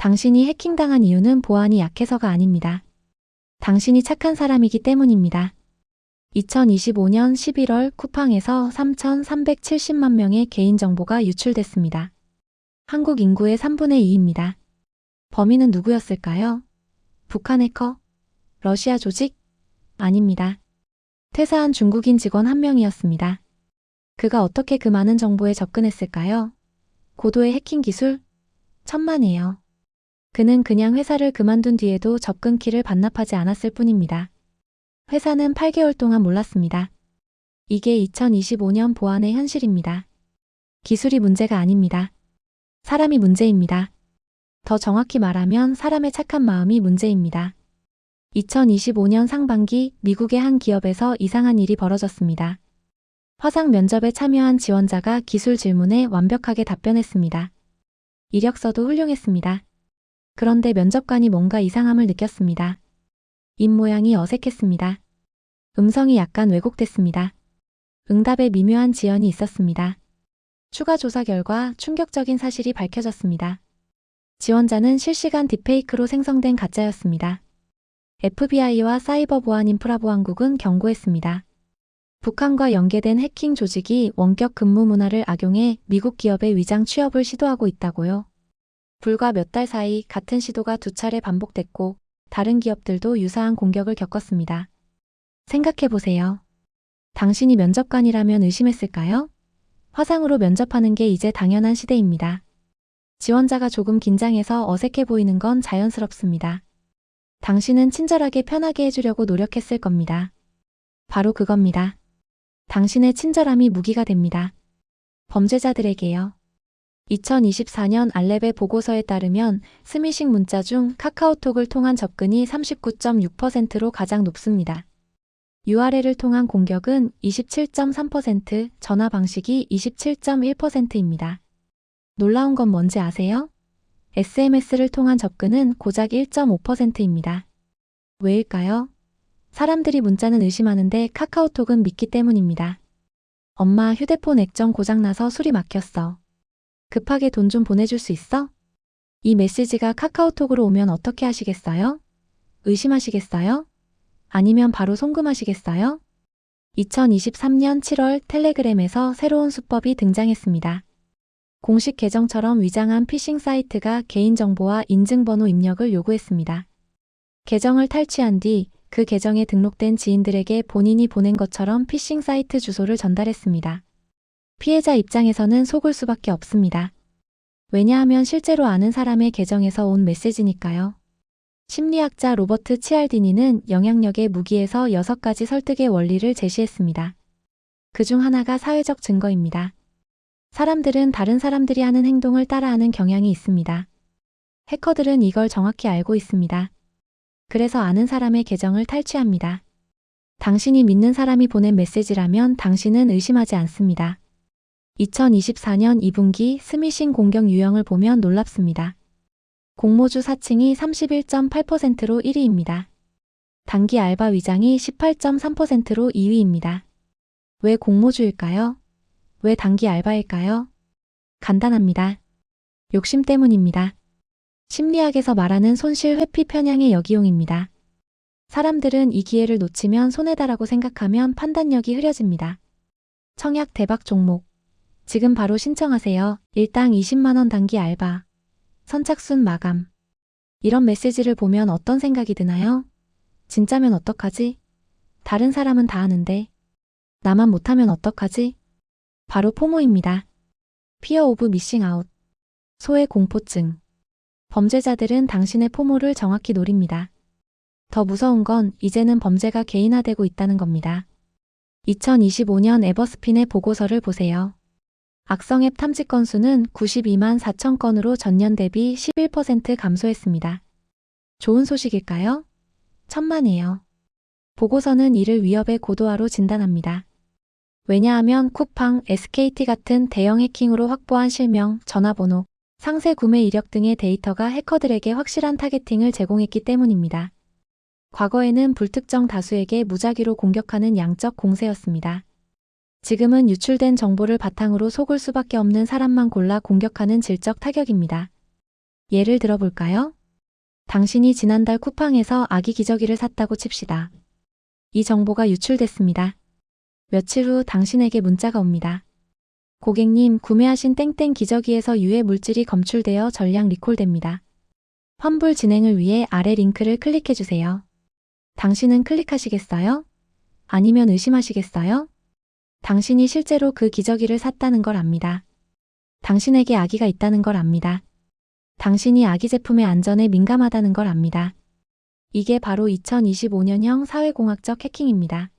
당신이 해킹당한 이유는 보안이 약해서가 아닙니다. 당신이 착한 사람이기 때문입니다. 2025년 11월 쿠팡에서 3,370만 명의 개인정보가 유출됐습니다. 한국 인구의 3분의 2입니다. 범인은 누구였을까요? 북한 해커? 러시아 조직? 아닙니다. 퇴사한 중국인 직원 한 명이었습니다. 그가 어떻게 그 많은 정보에 접근했을까요? 고도의 해킹 기술? 천만에요. 그는 그냥 회사를 그만둔 뒤에도 접근키를 반납하지 않았을 뿐입니다. 회사는 8개월 동안 몰랐습니다. 이게 2025년 보안의 현실입니다. 기술이 문제가 아닙니다. 사람이 문제입니다. 더 정확히 말하면 사람의 착한 마음이 문제입니다. 2025년 상반기 미국의 한 기업에서 이상한 일이 벌어졌습니다. 화상 면접에 참여한 지원자가 기술 질문에 완벽하게 답변했습니다. 이력서도 훌륭했습니다. 그런데 면접관이 뭔가 이상함을 느꼈습니다. 입 모양이 어색했습니다. 음성이 약간 왜곡됐습니다. 응답에 미묘한 지연이 있었습니다. 추가 조사 결과 충격적인 사실이 밝혀졌습니다. 지원자는 실시간 딥페이크로 생성된 가짜였습니다. FBI와 사이버보안인프라보안국은 경고했습니다. 북한과 연계된 해킹 조직이 원격 근무 문화를 악용해 미국 기업의 위장 취업을 시도하고 있다고요. 불과 몇 달 사이 같은 시도가 2차례 반복됐고 다른 기업들도 유사한 공격을 겪었습니다. 생각해보세요. 당신이 면접관이라면 의심했을까요? 화상으로 면접하는 게 이제 당연한 시대입니다. 지원자가 조금 긴장해서 어색해 보이는 건 자연스럽습니다. 당신은 친절하게 편하게 해주려고 노력했을 겁니다. 바로 그겁니다. 당신의 친절함이 무기가 됩니다. 범죄자들에게요. 2024년 알렙의 보고서에 따르면 스미싱 문자 중 카카오톡을 통한 접근이 39.6%로 가장 높습니다. URL을 통한 공격은 27.3%, 전화 방식이 27.1%입니다. 놀라운 건 뭔지 아세요? SMS를 통한 접근은 고작 1.5%입니다. 왜일까요? 사람들이 문자는 의심하는데 카카오톡은 믿기 때문입니다. 엄마 휴대폰 액정 고장나서 수리 막혔어. 급하게 돈 좀 보내줄 수 있어? 이 메시지가 카카오톡으로 오면 어떻게 하시겠어요? 의심하시겠어요? 아니면 바로 송금하시겠어요? 2023년 7월 텔레그램에서 새로운 수법이 등장했습니다. 공식 계정처럼 위장한 피싱 사이트가 개인정보와 인증번호 입력을 요구했습니다. 계정을 탈취한 뒤 그 계정에 등록된 지인들에게 본인이 보낸 것처럼 피싱 사이트 주소를 전달했습니다. 피해자 입장에서는 속을 수밖에 없습니다. 왜냐하면 실제로 아는 사람의 계정에서 온 메시지니까요. 심리학자 로버트 치알디니는 영향력의 무기에서 6가지 설득의 원리를 제시했습니다. 그중 하나가 사회적 증거입니다. 사람들은 다른 사람들이 하는 행동을 따라하는 경향이 있습니다. 해커들은 이걸 정확히 알고 있습니다. 그래서 아는 사람의 계정을 탈취합니다. 당신이 믿는 사람이 보낸 메시지라면 당신은 의심하지 않습니다. 2024년 2분기 스미싱 공격 유형을 보면 놀랍습니다. 공모주 사칭이 31.8%로 1위입니다. 단기 알바 위장이 18.3%로 2위입니다. 왜 공모주일까요? 왜 단기 알바일까요? 간단합니다. 욕심 때문입니다. 심리학에서 말하는 손실 회피 편향의 역이용입니다. 사람들은 이 기회를 놓치면 손해다라고 생각하면 판단력이 흐려집니다. 청약 대박 종목. 지금 바로 신청하세요. 일당 20만원 단기 알바. 선착순 마감. 이런 메시지를 보면 어떤 생각이 드나요? 진짜면 어떡하지? 다른 사람은 다 하는데. 나만 못하면 어떡하지? 바로 포모입니다. 피어 오브 미싱 아웃. 소외 공포증. 범죄자들은 당신의 포모를 정확히 노립니다. 더 무서운 건 이제는 범죄가 개인화되고 있다는 겁니다. 2025년 에버스핀의 보고서를 보세요. 악성 앱 탐지 건수는 92만 4천 건으로 전년 대비 11% 감소했습니다. 좋은 소식일까요? 천만에요. 보고서는 이를 위협의 고도화로 진단합니다. 왜냐하면 쿠팡, SKT 같은 대형 해킹으로 확보한 실명, 전화번호, 상세 구매 이력 등의 데이터가 해커들에게 확실한 타겟팅을 제공했기 때문입니다. 과거에는 불특정 다수에게 무작위로 공격하는 양적 공세였습니다. 지금은 유출된 정보를 바탕으로 속을 수밖에 없는 사람만 골라 공격하는 질적 타격입니다. 예를 들어볼까요? 당신이 지난달 쿠팡에서 아기 기저귀를 샀다고 칩시다. 이 정보가 유출됐습니다. 며칠 후 당신에게 문자가 옵니다. 고객님, 구매하신 땡땡 기저귀에서 유해 물질이 검출되어 전량 리콜됩니다. 환불 진행을 위해 아래 링크를 클릭해주세요. 당신은 클릭하시겠어요? 아니면 의심하시겠어요? 당신이 실제로 그 기저귀를 샀다는 걸 압니다. 당신에게 아기가 있다는 걸 압니다. 당신이 아기 제품의 안전에 민감하다는 걸 압니다. 이게 바로 2025년형 사회공학적 해킹입니다.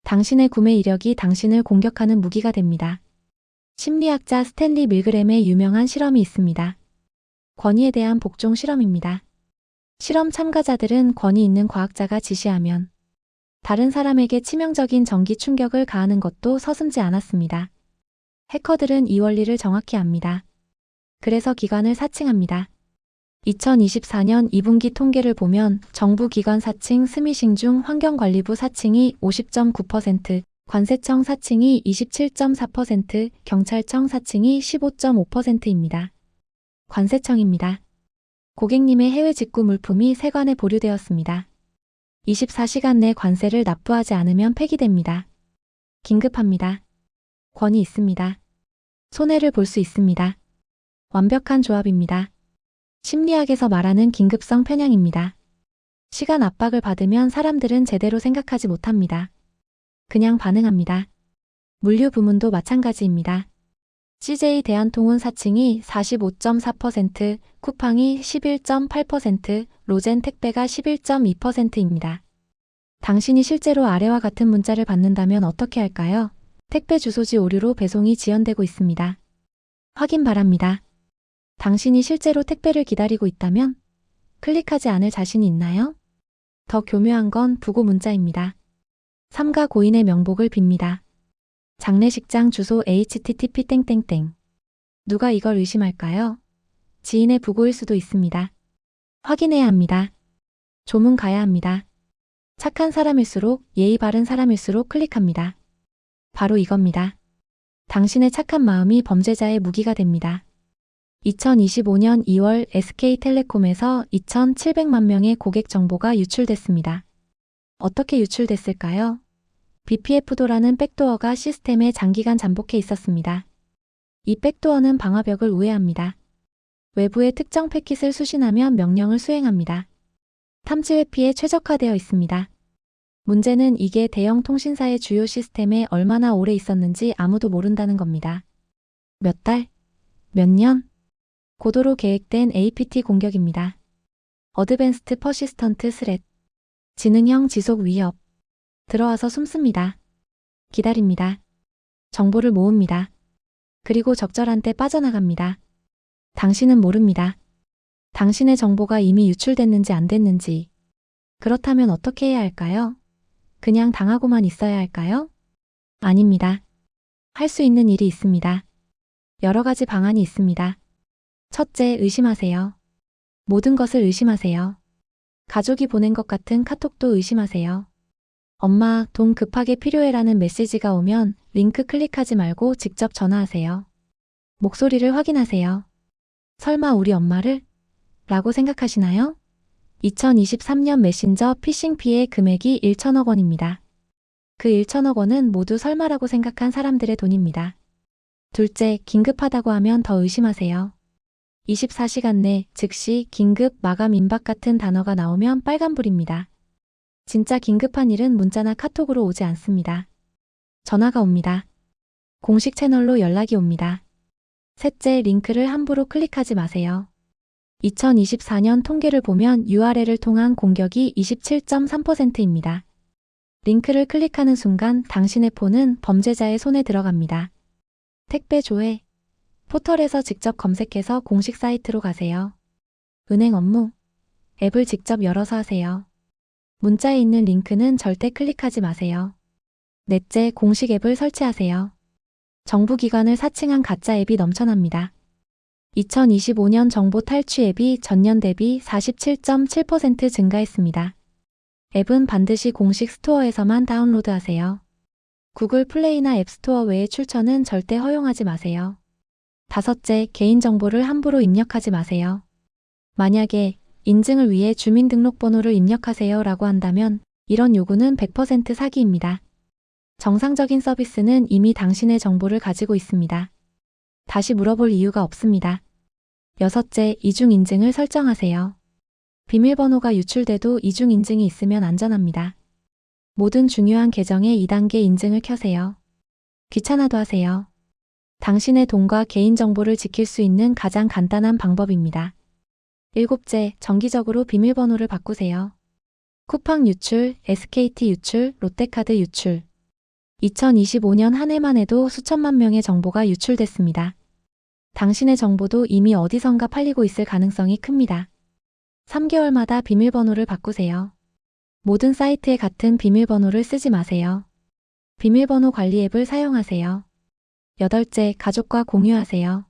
당신의 구매 이력이 당신을 공격하는 무기가 됩니다. 심리학자 스탠리 밀그램의 유명한 실험이 있습니다. 권위에 대한 복종 실험입니다. 실험 참가자들은 권위 있는 과학자가 지시하면 다른 사람에게 치명적인 전기 충격을 가하는 것도 서슴지 않았습니다. 해커들은 이 원리를 정확히 압니다. 그래서 기관을 사칭합니다. 2024년 2분기 통계를 보면 정부 기관 사칭 스미싱 중 환경관리부 사칭이 50.9%, 관세청 사칭이 27.4%, 경찰청 사칭이 15.5%입니다. 관세청입니다. 고객님의 해외 직구 물품이 세관에 보류되었습니다. 24시간 내 관세를 납부하지 않으면 폐기됩니다. 긴급합니다. 권위 있습니다. 손해를 볼 수 있습니다. 완벽한 조합입니다. 심리학에서 말하는 긴급성 편향입니다. 시간 압박을 받으면 사람들은 제대로 생각하지 못합니다. 그냥 반응합니다. 물류 부문도 마찬가지입니다. CJ 대한통운 사칭이 45.4%, 쿠팡이 11.8%, 로젠 택배가 11.2%입니다. 당신이 실제로 아래와 같은 문자를 받는다면 어떻게 할까요? 택배 주소지 오류로 배송이 지연되고 있습니다. 확인 바랍니다. 당신이 실제로 택배를 기다리고 있다면 클릭하지 않을 자신이 있나요? 더 교묘한 건 부고 문자입니다. 삼가 고인의 명복을 빕니다. 장례식장 주소 http 누가 이걸 의심할까요? 지인의 부고일 수도 있습니다. 확인해야 합니다. 조문 가야 합니다. 착한 사람일수록 예의 바른 사람일수록 클릭합니다. 바로 이겁니다. 당신의 착한 마음이 범죄자의 무기가 됩니다. 2025년 2월 SK텔레콤에서 2,700만 명의 고객 정보가 유출됐습니다. 어떻게 유출됐을까요? BPF도라는 백도어가 시스템에 장기간 잠복해 있었습니다. 이 백도어는 방화벽을 우회합니다. 외부의 특정 패킷을 수신하면 명령을 수행합니다. 탐지 회피에 최적화되어 있습니다. 문제는 이게 대형 통신사의 주요 시스템에 얼마나 오래 있었는지 아무도 모른다는 겁니다. 몇 달? 몇 년? 고도로 계획된 APT 공격입니다. 어드밴스드 퍼시스턴트 스렛. 지능형 지속 위협. 들어와서 숨습니다. 기다립니다. 정보를 모읍니다. 그리고 적절한 때 빠져나갑니다. 당신은 모릅니다. 당신의 정보가 이미 유출됐는지 안 됐는지. 그렇다면 어떻게 해야 할까요? 그냥 당하고만 있어야 할까요? 아닙니다. 할 수 있는 일이 있습니다. 여러 가지 방안이 있습니다. 첫째, 의심하세요. 모든 것을 의심하세요. 가족이 보낸 것 같은 카톡도 의심하세요. 엄마, 돈 급하게 필요해라는 메시지가 오면 링크 클릭하지 말고 직접 전화하세요. 목소리를 확인하세요. 설마 우리 엄마를? 라고 생각하시나요? 2023년 메신저 피싱 피해 금액이 1천억 원입니다. 그 1천억 원은 모두 설마라고 생각한 사람들의 돈입니다. 둘째, 긴급하다고 하면 더 의심하세요. 24시간 내 즉시 긴급 마감 임박 같은 단어가 나오면 빨간불입니다. 진짜 긴급한 일은 문자나 카톡으로 오지 않습니다. 전화가 옵니다. 공식 채널로 연락이 옵니다. 셋째, 링크를 함부로 클릭하지 마세요. 2024년 통계를 보면 URL을 통한 공격이 27.3%입니다. 링크를 클릭하는 순간 당신의 폰은 범죄자의 손에 들어갑니다. 택배 조회. 포털에서 직접 검색해서 공식 사이트로 가세요. 은행 업무. 앱을 직접 열어서 하세요. 문자에 있는 링크는 절대 클릭하지 마세요. 넷째, 공식 앱을 설치하세요. 정부기관을 사칭한 가짜 앱이 넘쳐납니다. 2025년 정보 탈취 앱이 전년 대비 47.7% 증가했습니다. 앱은 반드시 공식 스토어에서만 다운로드하세요. 구글 플레이나 앱스토어 외의 출처는 절대 허용하지 마세요. 다섯째, 개인정보를 함부로 입력하지 마세요. 만약에 인증을 위해 주민등록번호를 입력하세요 라고 한다면 이런 요구는 100% 사기입니다. 정상적인 서비스는 이미 당신의 정보를 가지고 있습니다. 다시 물어볼 이유가 없습니다. 여섯째, 이중인증을 설정하세요. 비밀번호가 유출돼도 이중인증이 있으면 안전합니다. 모든 중요한 계정에 2단계 인증을 켜세요. 귀찮아도 하세요. 당신의 돈과 개인정보를 지킬 수 있는 가장 간단한 방법입니다. 일곱째, 정기적으로 비밀번호를 바꾸세요. 쿠팡 유출, SKT 유출, 롯데카드 유출. 2025년 한 해만 해도 수천만 명의 정보가 유출됐습니다. 당신의 정보도 이미 어디선가 팔리고 있을 가능성이 큽니다. 3개월마다 비밀번호를 바꾸세요. 모든 사이트에 같은 비밀번호를 쓰지 마세요. 비밀번호 관리 앱을 사용하세요. 여덟째, 가족과 공유하세요.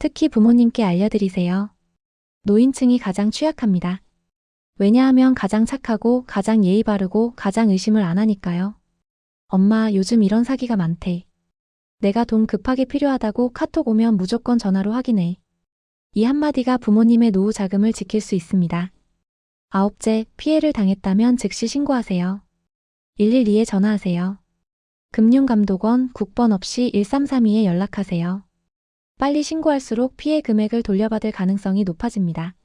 특히 부모님께 알려드리세요. 노인층이 가장 취약합니다. 왜냐하면 가장 착하고 가장 예의 바르고 가장 의심을 안 하니까요. 엄마, 요즘 이런 사기가 많대. 내가 돈 급하게 필요하다고 카톡 오면 무조건 전화로 확인해. 이 한마디가 부모님의 노후 자금을 지킬 수 있습니다. 아홉째, 피해를 당했다면 즉시 신고하세요. 112에 전화하세요. 금융감독원 국번 없이 1332에 연락하세요. 빨리 신고할수록 피해 금액을 돌려받을 가능성이 높아집니다.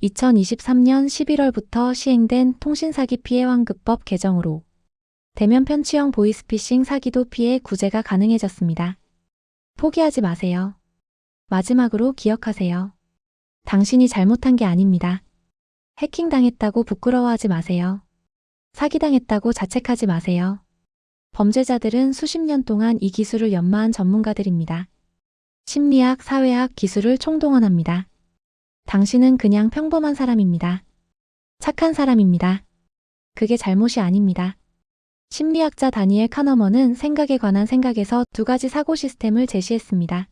2023년 11월부터 시행된 통신사기 피해 환급법 개정으로 대면 편취형 보이스피싱 사기도 피해 구제가 가능해졌습니다. 포기하지 마세요. 마지막으로 기억하세요. 당신이 잘못한 게 아닙니다. 해킹당했다고 부끄러워하지 마세요. 사기당했다고 자책하지 마세요. 범죄자들은 수십 년 동안 이 기술을 연마한 전문가들입니다. 심리학, 사회학, 기술을 총동원합니다. 당신은 그냥 평범한 사람입니다. 착한 사람입니다. 그게 잘못이 아닙니다. 심리학자 다니엘 카너먼은 생각에 관한 생각에서 두 가지 사고 시스템을 제시했습니다.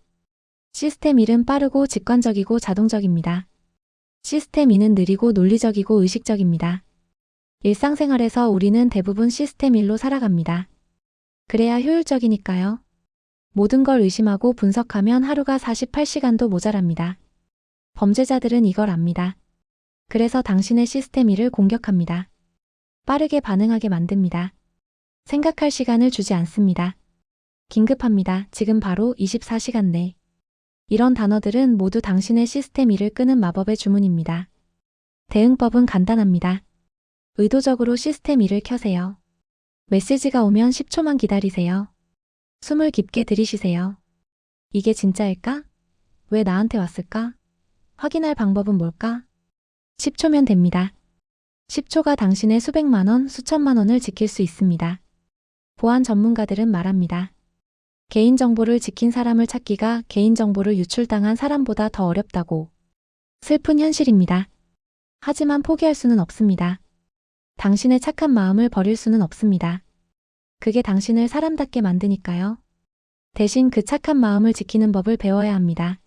시스템 1은 빠르고 직관적이고 자동적입니다. 시스템 2는 느리고 논리적이고 의식적입니다. 일상생활에서 우리는 대부분 시스템 1로 살아갑니다. 그래야 효율적이니까요. 모든 걸 의심하고 분석하면 하루가 48시간도 모자랍니다. 범죄자들은 이걸 압니다. 그래서 당신의 시스템 1을 공격합니다. 빠르게 반응하게 만듭니다. 생각할 시간을 주지 않습니다. 긴급합니다. 지금 바로 24시간 내. 이런 단어들은 모두 당신의 시스템 1을 끄는 마법의 주문입니다. 대응법은 간단합니다. 의도적으로 시스템 1을 켜세요. 메시지가 오면 10초만 기다리세요. 숨을 깊게 들이쉬세요. 이게 진짜일까? 왜 나한테 왔을까? 확인할 방법은 뭘까? 10초면 됩니다. 10초가 당신의 수백만 원, 수천만 원을 지킬 수 있습니다. 보안 전문가들은 말합니다. 개인정보를 지킨 사람을 찾기가 개인정보를 유출당한 사람보다 더 어렵다고. 슬픈 현실입니다. 하지만 포기할 수는 없습니다. 당신의 착한 마음을 버릴 수는 없습니다. 그게 당신을 사람답게 만드니까요. 대신 그 착한 마음을 지키는 법을 배워야 합니다.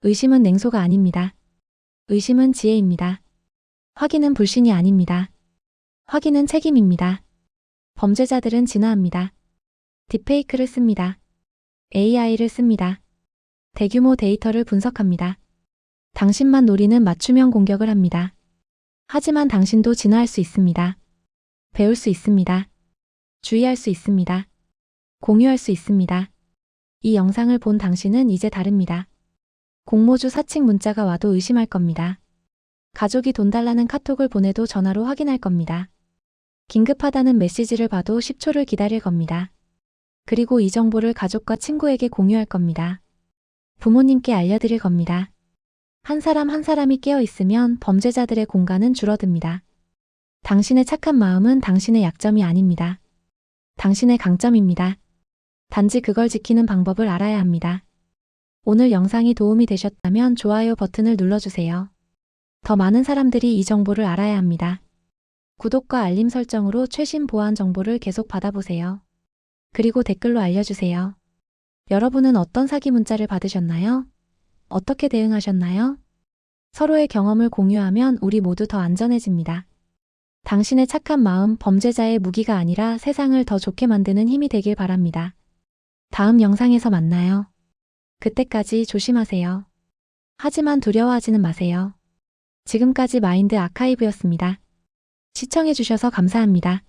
의심은 냉소가 아닙니다. 의심은 지혜입니다. 확인은 불신이 아닙니다. 확인은 책임입니다. 범죄자들은 진화합니다. 딥페이크를 씁니다. AI를 씁니다. 대규모 데이터를 분석합니다. 당신만 노리는 맞춤형 공격을 합니다. 하지만 당신도 진화할 수 있습니다. 배울 수 있습니다. 주의할 수 있습니다. 공유할 수 있습니다. 이 영상을 본 당신은 이제 다릅니다. 공모주 사칭 문자가 와도 의심할 겁니다. 가족이 돈 달라는 카톡을 보내도 전화로 확인할 겁니다. 긴급하다는 메시지를 봐도 10초를 기다릴 겁니다. 그리고 이 정보를 가족과 친구에게 공유할 겁니다. 부모님께 알려드릴 겁니다. 한 사람 한 사람이 깨어 있으면 범죄자들의 공간은 줄어듭니다. 당신의 착한 마음은 당신의 약점이 아닙니다. 당신의 강점입니다. 단지 그걸 지키는 방법을 알아야 합니다. 오늘 영상이 도움이 되셨다면 좋아요 버튼을 눌러주세요. 더 많은 사람들이 이 정보를 알아야 합니다. 구독과 알림 설정으로 최신 보안 정보를 계속 받아보세요. 그리고 댓글로 알려주세요. 여러분은 어떤 사기 문자를 받으셨나요? 어떻게 대응하셨나요? 서로의 경험을 공유하면 우리 모두 더 안전해집니다. 당신의 착한 마음, 범죄자의 무기가 아니라 세상을 더 좋게 만드는 힘이 되길 바랍니다. 다음 영상에서 만나요. 그때까지 조심하세요. 하지만 두려워하지는 마세요. 지금까지 마인드 아카이브였습니다. 시청해주셔서 감사합니다.